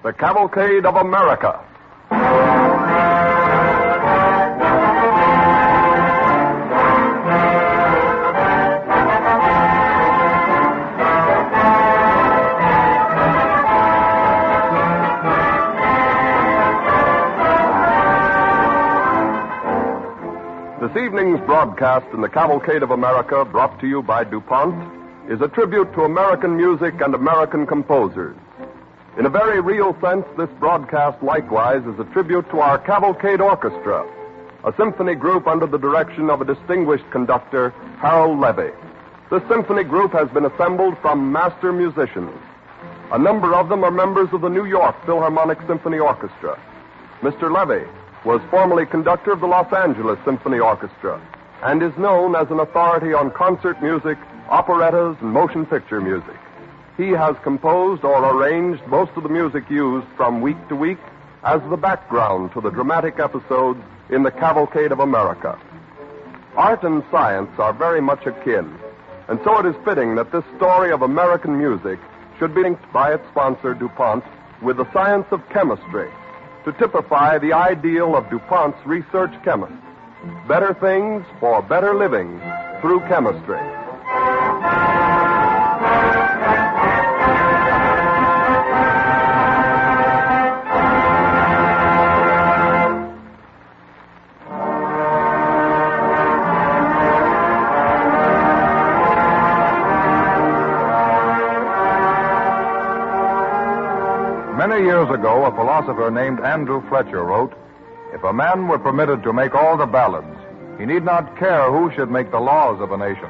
the Cavalcade of America. This evening's broadcast in the Cavalcade of America, brought to you by DuPont, is a tribute to American music and American composers. In a very real sense, this broadcast likewise is a tribute to our Cavalcade Orchestra, a symphony group under the direction of a distinguished conductor, Harold Levy. This symphony group has been assembled from master musicians. A number of them are members of the New York Philharmonic Symphony Orchestra. Mr. Levy was formerly conductor of the Los Angeles Symphony Orchestra and is known as an authority on concert music, operettas, and motion picture music. He has composed or arranged most of the music used from week to week as the background to the dramatic episodes in the Cavalcade of America. Art and science are very much akin, and so it is fitting that this story of American music should be linked by its sponsor, DuPont, with the science of chemistry, to typify the ideal of DuPont's research chemists. Better things for better living through chemistry. Many years ago, a philosopher named Andrew Fletcher wrote, "If a man were permitted to make all the ballads, he need not care who should make the laws of a nation."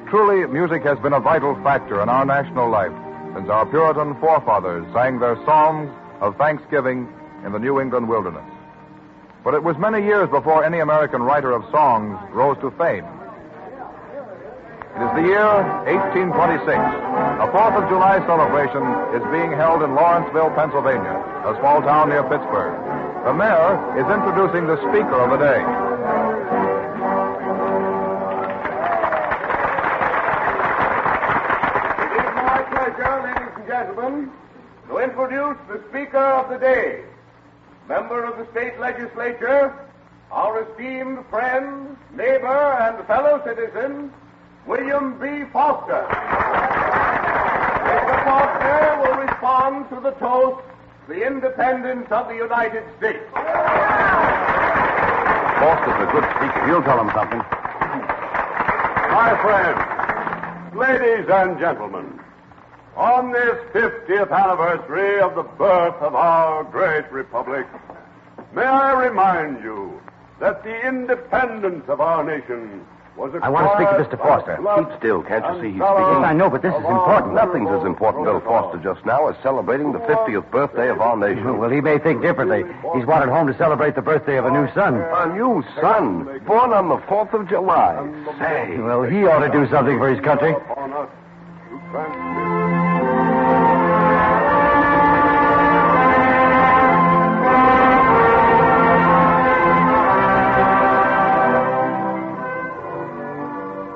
Truly, music has been a vital factor in our national life since our Puritan forefathers sang their psalms of thanksgiving in the New England wilderness. But it was many years before any American writer of songs rose to fame. It is the year 1826. A 4th of July celebration is being held in Lawrenceville, Pennsylvania, a small town near Pittsburgh. The mayor is introducing the speaker of the day. It is my pleasure, ladies and gentlemen, to introduce the speaker of the day, member of the state legislature, our esteemed friend, neighbor, and fellow citizen, William B. Foster. Mr. Foster will respond to the toast, the independence of the United States. Foster's a good speaker. He'll tell him something. My friends, ladies and gentlemen, on this 50th anniversary of the birth of our great republic, may I remind you that the independence of our nation was I want to speak to Mr. Foster. Keep still. Can't you see he's speaking? Yes, I know, but this is important. Nothing's as important to Foster just now as celebrating the 50th birthday of our nation. Well, he may think differently. He's wanted home to celebrate the birthday of a new son. A new son, born on the 4th of July. Say. Well, he ought to do something for his country.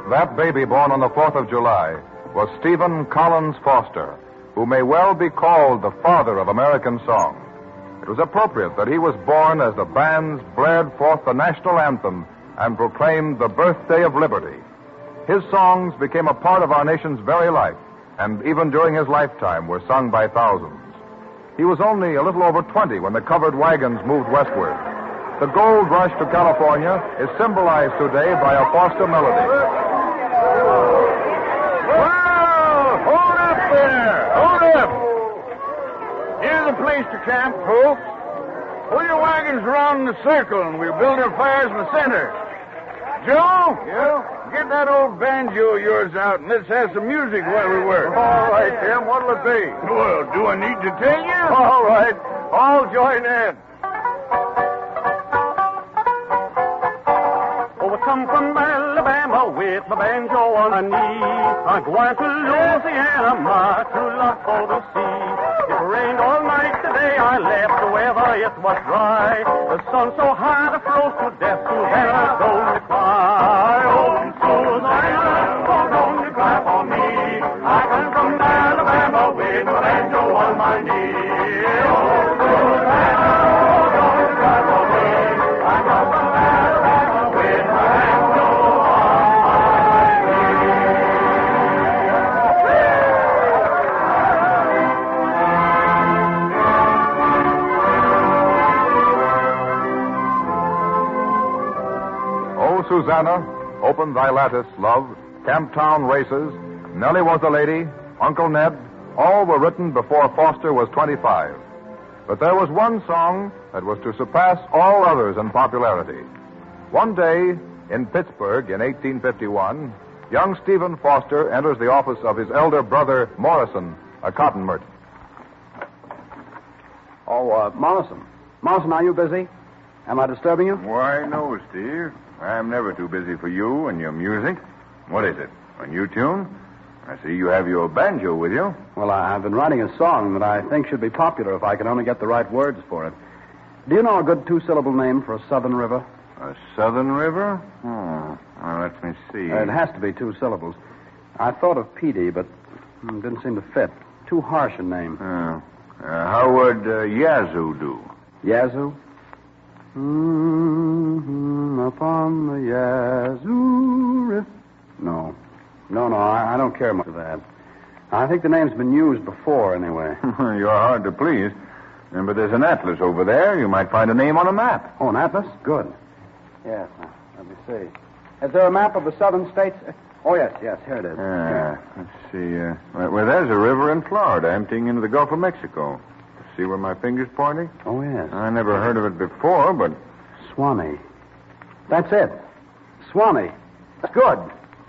That baby born on the 4th of July was Stephen Collins Foster, who may well be called the father of American song. It was appropriate that he was born as the bands blared forth the national anthem and proclaimed the birthday of liberty. His songs became a part of our nation's very life, and even during his lifetime were sung by thousands. He was only a little over 20 when the covered wagons moved westward. The gold rush to California is symbolized today by a Foster melody. Well, hold up there. Hold up. Here's a place to camp, folks. Pull your wagons around in the circle, and we'll build our fires in the center. Joe? Yeah? Get that old banjo of yours out, and let's have some music while we work. All right, Tim. What'll it be? Well, do I need to tell you? All right. I'll join in. Oh, I come from Alabama with my banjo on my knee. I'm going to Louisiana, my true love for the sea. It rained all night today, I left the weather, it was dry. The sun so high, the froze to death, Susanna, don't you cry. Oh, Susanna, oh, don't you cry for me. I come from Alabama with my banjo on my knee. Oh, Susanna, Open Thy Lattice, Love, Camptown Races, Nellie Was a Lady, Uncle Ned, all were written before Foster was 25. But there was one song that was to surpass all others in popularity. One day, in Pittsburgh in 1851, young Stephen Foster enters the office of his elder brother, Morrison, a cotton merchant. Oh, Morrison. Morrison, are you busy? Am I disturbing you? Why, no, Steve. I'm never too busy for you and your music. What is it? A new tune? I see you have your banjo with you. Well, I've been writing a song that I think should be popular if I can only get the right words for it. Do you know a good two-syllable name for a southern river? A southern river? Oh, well, let me see. It has to be two syllables. I thought of Petey, but it didn't seem to fit. Too harsh a name. How would Yazoo do? Yazoo? Upon the Yazoo River. No, I don't care much for that. I think the name's been used before, anyway. You're hard to please. But there's an atlas over there. You might find a name on a map. Oh, an atlas? Good. Yes, let me see. Is there a map of the southern states? Oh, yes, here it is. Let's see. Well, there's a river in Florida emptying into the Gulf of Mexico. See where my finger's pointing? Oh, yes. I never heard of it before, but... Swanee. That's it. Swanee. That's good.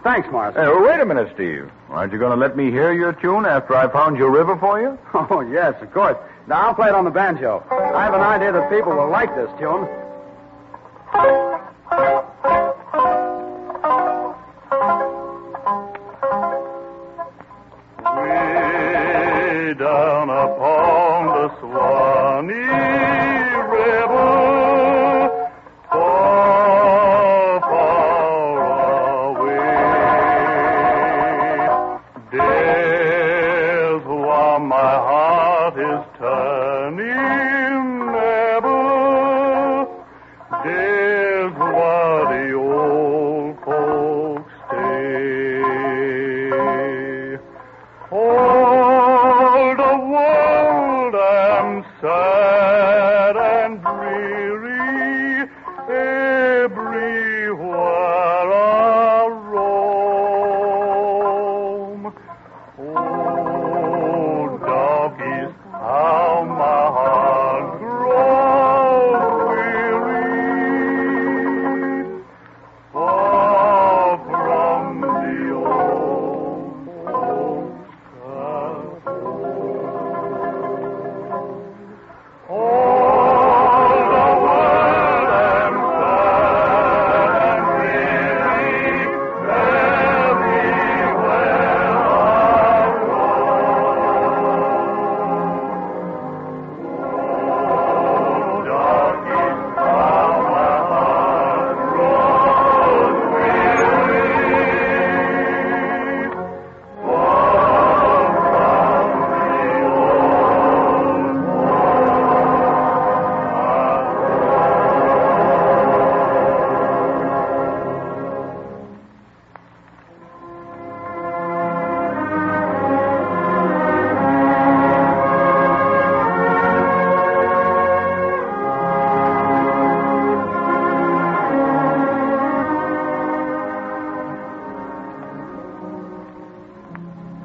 Thanks, Morrison. Hey, well, wait a minute, Steve. Aren't you going to let me hear your tune after I found your river for you? Oh, yes, of course. Now, I'll play it on the banjo. I have an idea that people will like this tune. Way down upon the Swanee River, far, far away, there's where my heart is turning ever, there's where the old folks stay. All the world am sad and dreary, everywhere I roam. Oh, doggies, how my heart grows weary, far from the old folks at home. All the world am sad and weary, everywhere I roam. Oh, doggies, how my heart grows weary, far from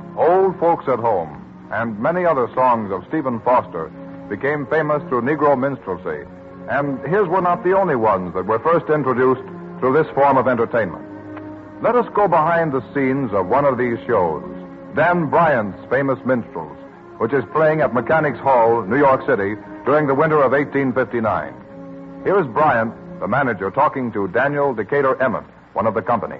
the Old Folks at Home and many other songs of Stephen Foster became famous through Negro minstrelsy. And his were not the only ones that were first introduced through this form of entertainment. Let us go behind the scenes of one of these shows, Dan Bryant's famous Minstrels, which is playing at Mechanics Hall, New York City, during the winter of 1859. Here is Bryant, the manager, talking to Daniel Decatur Emmett, one of the company.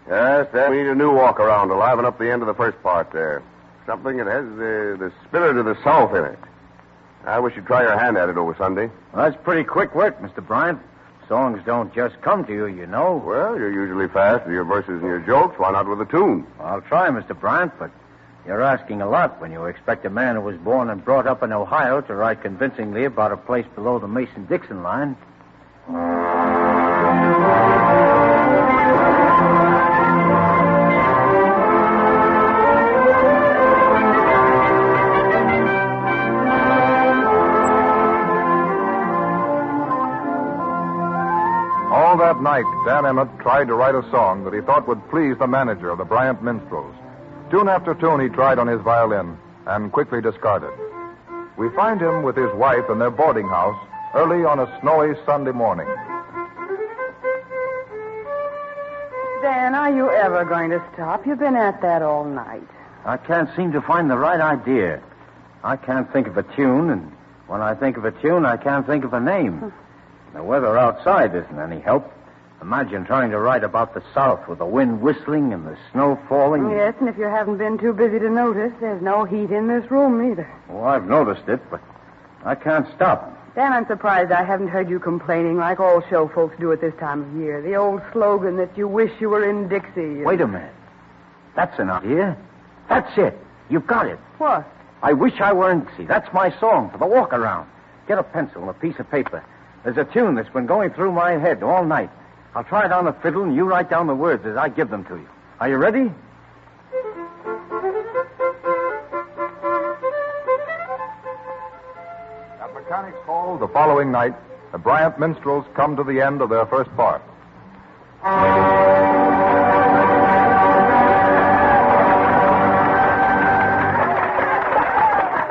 Yes, we need a new walk-around to liven up the end of the first part there. Something that has the spirit of the South in it. I wish you'd try your hand at it over Sunday. Well, that's pretty quick work, Mr. Bryant. Songs don't just come to you, you know. Well, you're usually fast with your verses and your jokes. Why not with a tune? I'll try, Mr. Bryant, but you're asking a lot when you expect a man who was born and brought up in Ohio to write convincingly about a place below the Mason-Dixon line. that night, Dan Emmett tried to write a song that he thought would please the manager of the Bryant Minstrels. Tune after tune he tried on his violin and quickly discarded. We find him with his wife in their boarding house early on a snowy Sunday morning. Dan, are you ever going to stop? You've been at that all night. I can't seem to find the right idea. I can't think of a tune, and when I think of a tune, I can't think of a name. The weather outside isn't any help. Imagine trying to write about the South with the wind whistling and the snow falling. Yes, and if you haven't been too busy to notice, there's no heat in this room either. Well, I've noticed it, but I can't stop. Dan, I'm surprised I haven't heard you complaining like all show folks do at this time of year. The old slogan that you wish you were in Dixie. Wait a minute. That's an idea. That's it. You've got it. What? I wish I were in Dixie. That's my song for the walk around. Get a pencil and a piece of paper. There's a tune that's been going through my head all night. I'll try it on the fiddle, and you write down the words as I give them to you. Are you ready? At Mechanics Hall the following night, the Bryant Minstrels come to the end of their first part.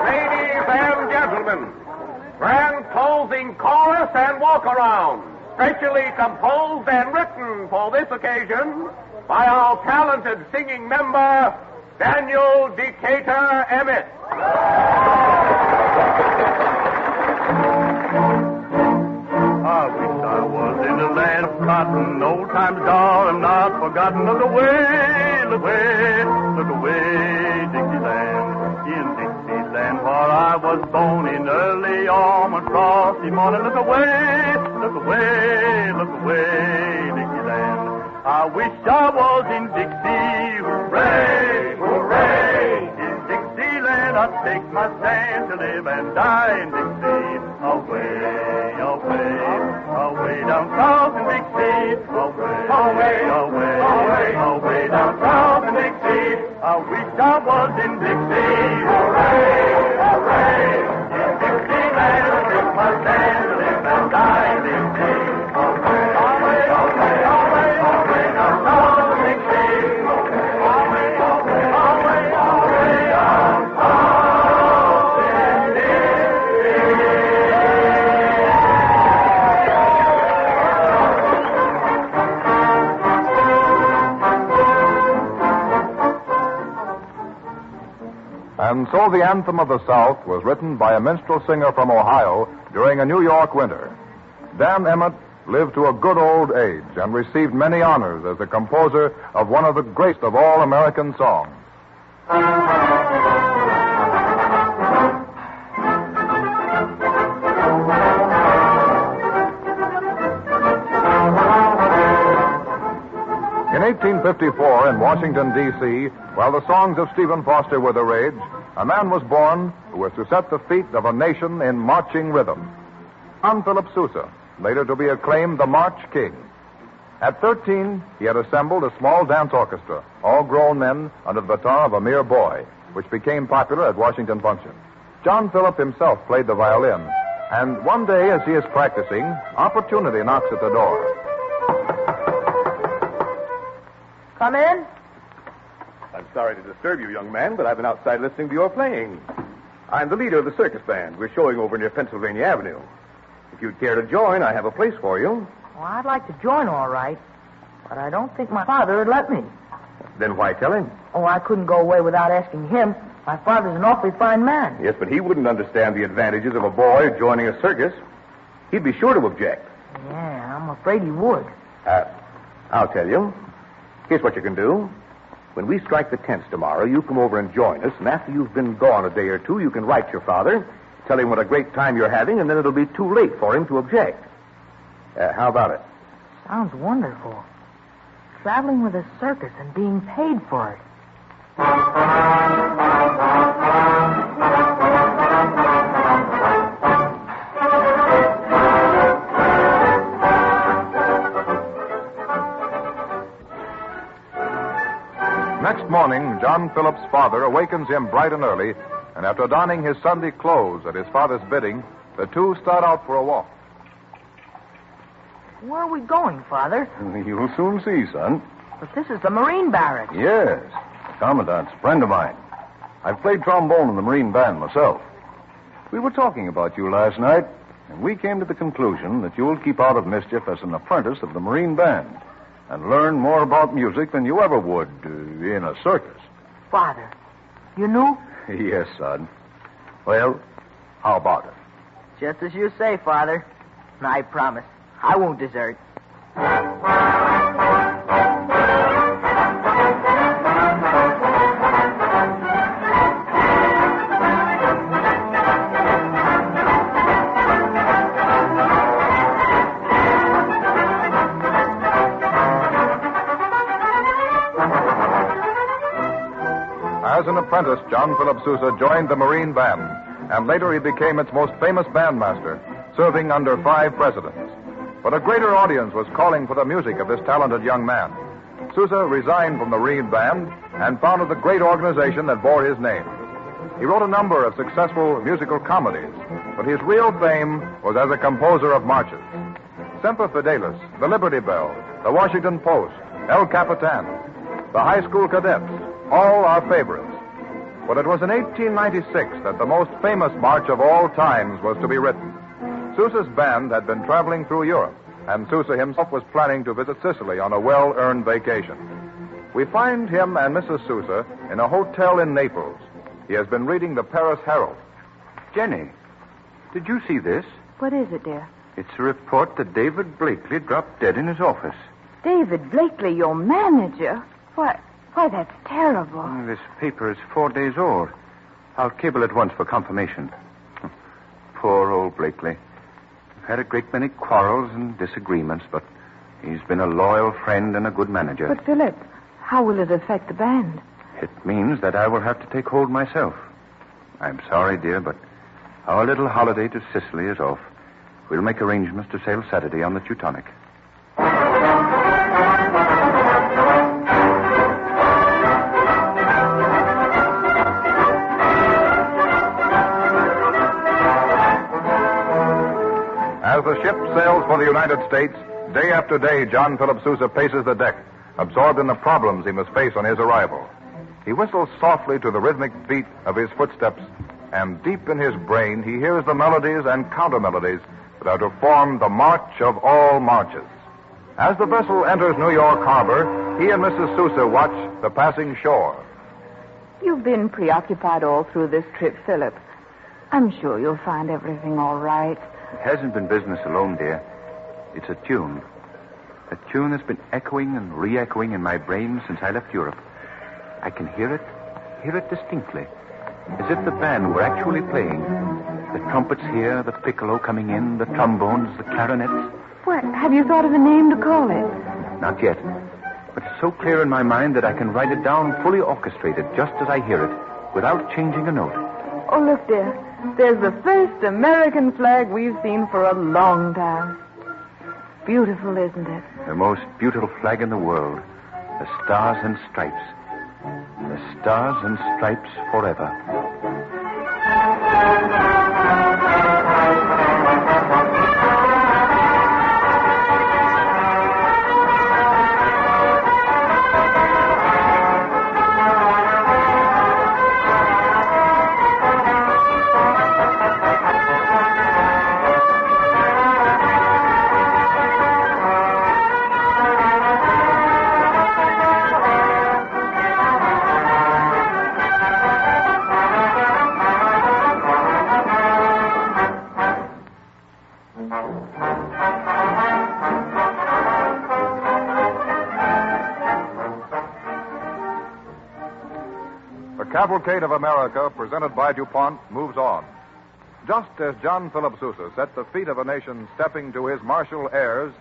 Ladies and gentlemen, grand closing chorus and walk around, specially composed and written for this occasion by our talented singing member, Daniel Decatur Emmett. I wish I was in the land of cotton, old times gone and not forgotten. Look away, look away, look away, Dixieland. In Dixieland where I was born in early almond frosty morning. Look away, look away, look away, Dixieland. I wish I was in Dixie, hooray, hooray. In Dixieland I'd take my stand to live and die in Dixie. Away, away, away down south in Dixie. Away, away, away, away, away down south in Dixie. I wish I was in Dixie. Hooray, hooray. In Dixieland I'd take my stand to live and die in Dixie. Away, away, away, away, away down south in Dixie. Away, away, away, away down south in Dixie. And so the anthem of the South was written by a minstrel singer from Ohio during a New York winter. Dan Emmett lived to a good old age and received many honors as the composer of one of the greatest of all American songs. In 1854, in Washington, D.C., while the songs of Stephen Foster were the rage, a man was born who was to set the feet of a nation in marching rhythm. John Philip Sousa, later to be acclaimed the March King. At 13, he had assembled a small dance orchestra, all grown men under the baton of a mere boy, which became popular at Washington functions. John Philip himself played the violin, and one day as he is practicing, opportunity knocks at the door. Come in. I'm sorry to disturb you, young man, but I've been outside listening to your playing. I'm the leader of the circus band. We're showing over near Pennsylvania Avenue. If you'd care to join, I have a place for you. Well, I'd like to join all right, but I don't think my father would let me. Then why tell him? Oh, I couldn't go away without asking him. My father's an awfully fine man. Yes, but he wouldn't understand the advantages of a boy joining a circus. He'd be sure to object. Yeah, I'm afraid he would. I'll tell you. Here's what you can do. When we strike the tents tomorrow, you come over and join us, and after you've been gone a day or two, you can write your father, tell him what a great time you're having, and then it'll be too late for him to object. How about it? Sounds wonderful. Traveling with a circus and being paid for it. Next morning, John Philip's father awakens him bright and early, and after donning his Sunday clothes at his father's bidding, the two start out for a walk. Where are we going, Father? You'll soon see, son. But this is the Marine barracks. Yes. The Commandant's a friend of mine. I've played trombone in the Marine band myself. We were talking about you last night, and we came to the conclusion that you'll keep out of mischief as an apprentice of the Marine band and learn more about music than you ever would in a circus. Father, you knew? Yes, son. Well, how about it? Just as you say, Father. I promise. I won't desert. As an apprentice, John Philip Sousa joined the Marine Band, and later he became its most famous bandmaster, serving under 5 presidents. But a greater audience was calling for the music of this talented young man. Sousa resigned from the Marine Band and founded the great organization that bore his name. He wrote a number of successful musical comedies, but his real fame was as a composer of marches. Semper Fidelis, The Liberty Bell, The Washington Post, El Capitan, The High School Cadets, all are favorites. But it was in 1896 that the most famous march of all times was to be written. Sousa's band had been traveling through Europe, and Sousa himself was planning to visit Sicily on a well-earned vacation. We find him and Mrs. Sousa in a hotel in Naples. He has been reading the Paris Herald. Jenny, did you see this? What is it, dear? It's a report that David Blakely dropped dead in his office. David Blakely, your manager? Why, that's terrible. This paper is 4 days old. I'll cable at once for confirmation. Poor old Blakely. We've had a great many quarrels and disagreements, but he's been a loyal friend and a good manager. But, Philip, how will it affect the band? It means that I will have to take hold myself. I'm sorry, dear, but our little holiday to Sicily is off. We'll make arrangements to sail Saturday on the Teutonic. As the ship sails for the United States, day after day, John Philip Sousa paces the deck, absorbed in the problems he must face on his arrival. He whistles softly to the rhythmic beat of his footsteps, and deep in his brain, he hears the melodies and counter-melodies that are to form the march of all marches. As the vessel enters New York Harbor, he and Mrs. Sousa watch the passing shore. You've been preoccupied all through this trip, Philip. I'm sure you'll find everything all right. It hasn't been business alone, dear. It's a tune. A tune that's been echoing and re-echoing in my brain since I left Europe. I can hear it distinctly, as if the band were actually playing. The trumpets here, the piccolo coming in, the trombones, the clarinets. What? Have you thought of a name to call it? Not yet. But it's so clear in my mind that I can write it down fully orchestrated, just as I hear it, without changing a note. Oh, look, dear. There's the first American flag we've seen for a long time. Beautiful, isn't it? The most beautiful flag in the world. The Stars and Stripes. The Stars and Stripes forever. The Cavalcade of America, presented by DuPont, moves on. Just as John Philip Sousa set the feet of a nation stepping to his martial airs,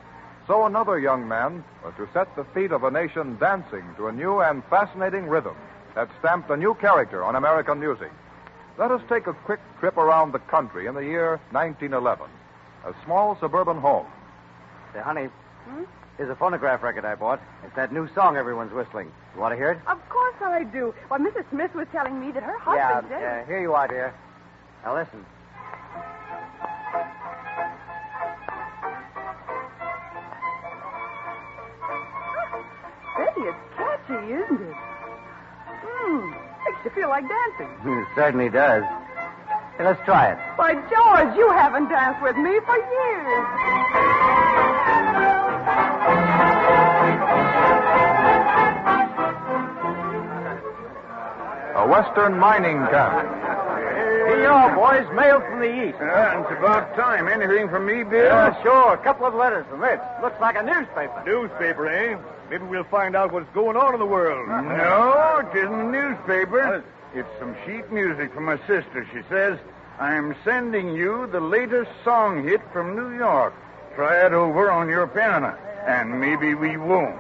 so another young man was to set the feet of a nation dancing to a new and fascinating rhythm that stamped a new character on American music. Let us take a quick trip around the country in the year 1911. A small suburban home. Say, honey, here's a phonograph record I bought. It's that new song everyone's whistling. You want to hear it? Of course I do. Why, Mrs. Smith was telling me that her husband did. Yeah, here you are, dear. Now listen. it's catchy, isn't it? Makes you feel like dancing. It certainly does. Hey, let's try it. By George, you haven't danced with me for years. A Western mining camp. Here you are, boys. Mail from the East. It's about time. Anything from me, Bill? Yeah, sure. A couple of letters from Rich. Looks like a newspaper. Newspaper, eh? Maybe we'll find out what's going on in the world. No, it isn't a newspaper. It's some sheet music from my sister. She says, I'm sending you the latest song hit from New York. Try it over on your piano, and maybe we won't.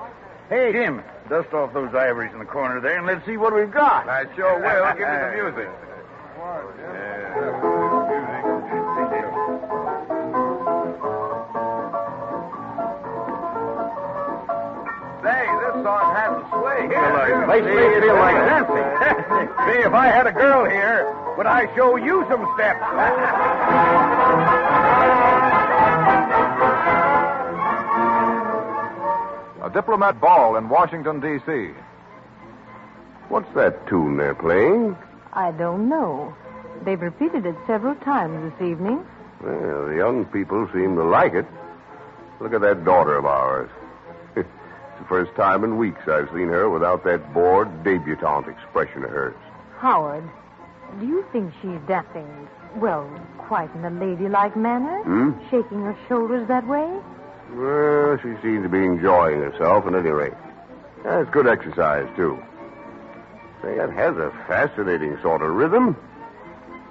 Hey, Tim, dust off those ivories in the corner there, and let's see what we've got. I sure will. Give me the music. Say, this song has a sway. Makes me feel like dancing. See, if I had a girl here, would I show you some steps? A diplomat ball in Washington, D.C. What's that tune they're playing? I don't know. They've repeated it several times this evening. Well, the young people seem to like it. Look at that daughter of ours. It's the first time in weeks I've seen her without that bored debutante expression of hers. Howard, do you think she's dancing, well, quite in a ladylike manner? Shaking her shoulders that way? Well, she seems to be enjoying herself at any rate. That's good exercise, too. Say, it has a fascinating sort of rhythm.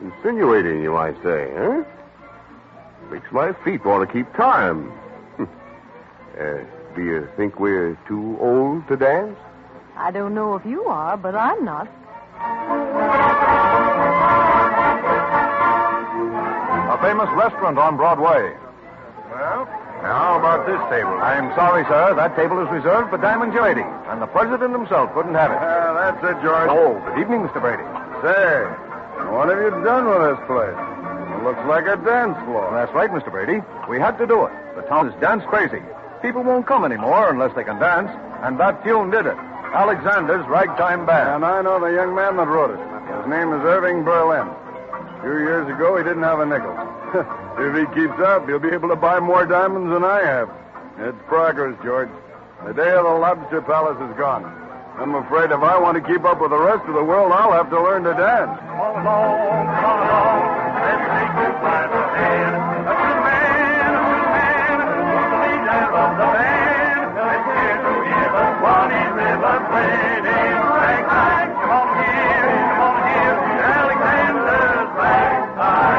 Insinuating, you might say, huh? Makes my feet want to keep time. Do you think we're too old to dance? I don't know if you are, but I'm not. A famous restaurant on Broadway. Well, how about this table? I'm sorry, sir. That table is reserved for Diamond Joady, and the president himself couldn't have it. That's it, George. Oh, good evening, Mr. Brady. Say, what have you done with this place? It looks like a dance floor. That's right, Mr. Brady. We had to do it. The town is dance crazy. People won't come anymore unless they can dance, and that tune did it. Alexander's Ragtime Band. And I know the young man that wrote it. His name is Irving Berlin. A few years ago, he didn't have a nickel. If he keeps up, he'll be able to buy more diamonds than I have. It's progress, George. The day of the Lobster Palace is gone. I'm afraid if I want to keep up with the rest of the world, I'll have to learn to dance. Come along, let's take you by the hand. A true man, who's the leader of the band. Let's hear to give us Swanee River playing ragtime. Come on here, Alexander's Ragtime Band.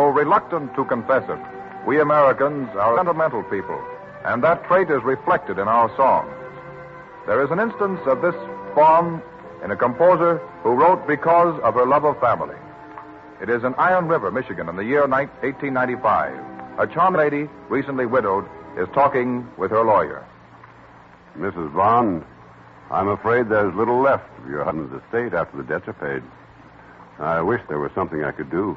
Reluctant to confess it, we Americans are a sentimental people, and that trait is reflected in our songs. There is an instance of this form in a composer who wrote because of her love of family. It is in Iron River, Michigan, in the year 1895. A charming lady, recently widowed, is talking with her lawyer. Mrs. Bond, I'm afraid there's little left of your husband's estate after the debts are paid. I wish there was something I could do.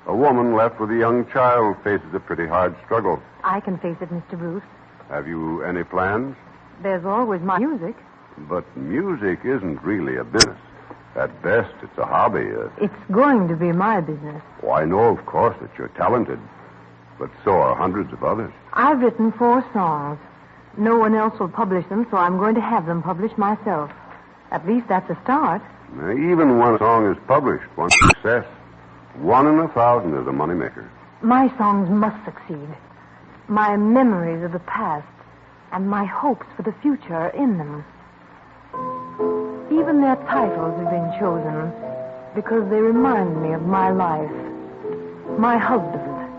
A woman left with a young child faces a pretty hard struggle. I can face it, Mr. Bruce. Have you any plans? There's always my music. But music isn't really a business. At best, it's a hobby. It's going to be my business. Oh, I know, of course, that you're talented. But so are hundreds of others. I've written 4 songs. No one else will publish them, so I'm going to have them published myself. At least that's a start. Now, even when a song is published, one success. 1 in 1,000 is a moneymaker. My songs must succeed. My memories of the past and my hopes for the future are in them. Even their titles have been chosen because they remind me of my life. My husband,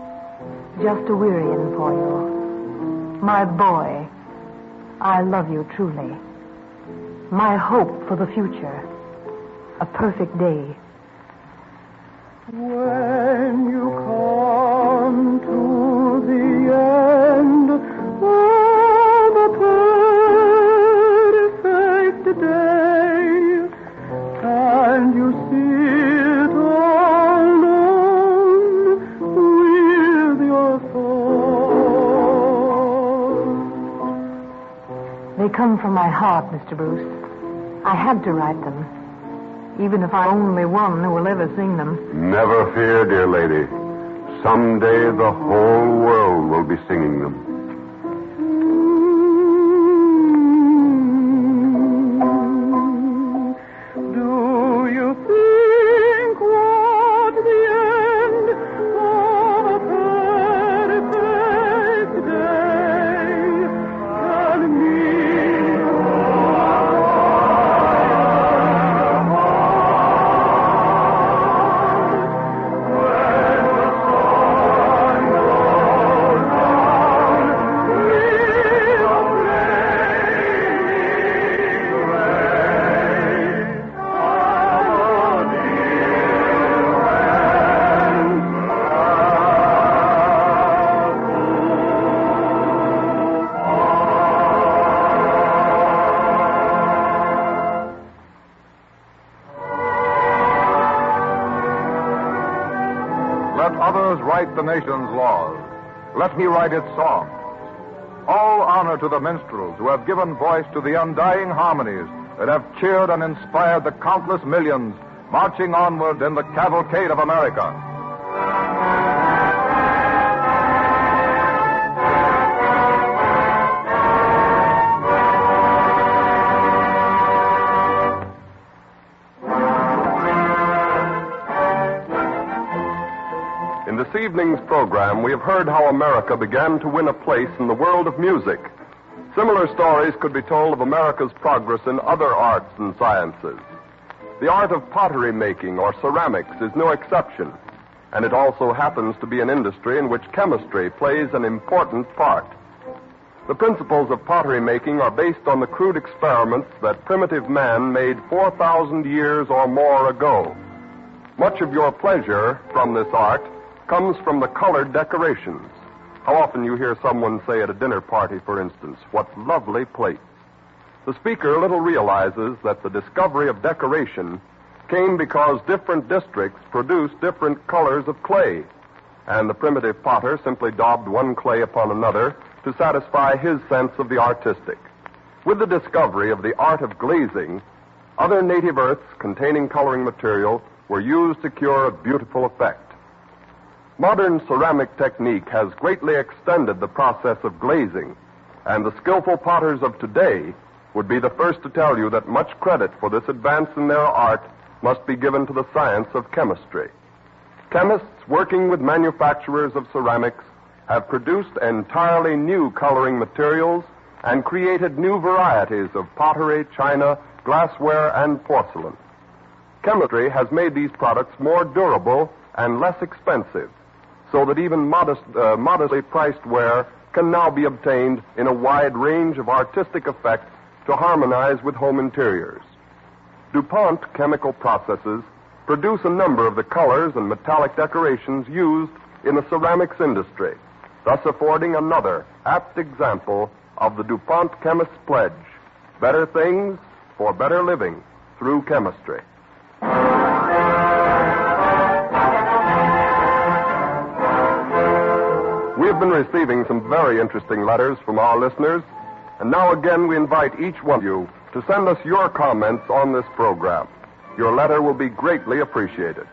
just a wearying for you. My boy, I love you truly. My hope for the future, a perfect day. When you come to the end of the perfect come from my heart, Mr. Bruce. I had to write them, even if I'm only one who will ever sing them. Never fear, dear lady. Someday the whole world will be singing them. Do you think what the end of a perfect day can mean? Let others write the nation's laws. Let me write its songs. All honor to the minstrels who have given voice to the undying harmonies that have cheered and inspired the countless millions marching onward in the Cavalcade of America. In this evening's program, we have heard how America began to win a place in the world of music. Similar stories could be told of America's progress in other arts and sciences. The art of pottery making or ceramics is no exception, and it also happens to be an industry in which chemistry plays an important part. The principles of pottery making are based on the crude experiments that primitive man made 4,000 years or more ago. Much of your pleasure from this art comes from the colored decorations. How often you hear someone say at a dinner party, for instance, "What lovely plates." The speaker little realizes that the discovery of decoration came because different districts produced different colors of clay, and the primitive potter simply daubed one clay upon another to satisfy his sense of the artistic. With the discovery of the art of glazing, other native earths containing coloring material were used to cure a beautiful effect. Modern ceramic technique has greatly extended the process of glazing, and the skillful potters of today would be the first to tell you that much credit for this advance in their art must be given to the science of chemistry. Chemists working with manufacturers of ceramics have produced entirely new coloring materials and created new varieties of pottery, china, glassware, and porcelain. Chemistry has made these products more durable and less expensive, so that even modestly priced ware can now be obtained in a wide range of artistic effects to harmonize with home interiors. DuPont chemical processes produce a number of the colors and metallic decorations used in the ceramics industry, thus affording another apt example of the DuPont chemist's pledge: better things for better living through chemistry. We have been receiving some very interesting letters from our listeners, and now again we invite each one of you to send us your comments on this program. Your letter will be greatly appreciated.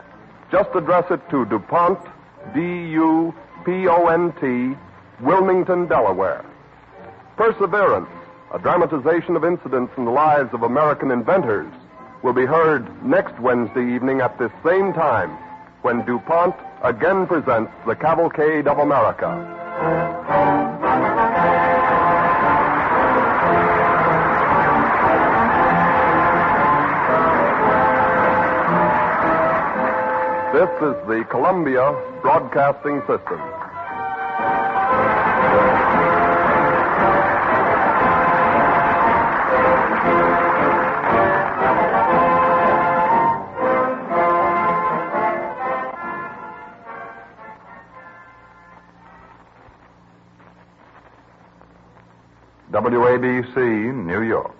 Just address it to DuPont, D-U-P-O-N-T, Wilmington, Delaware. Perseverance, a dramatization of incidents in the lives of American inventors, will be heard next Wednesday evening at this same time when DuPont again presents the Cavalcade of America. This is the Columbia Broadcasting System. WABC, New York.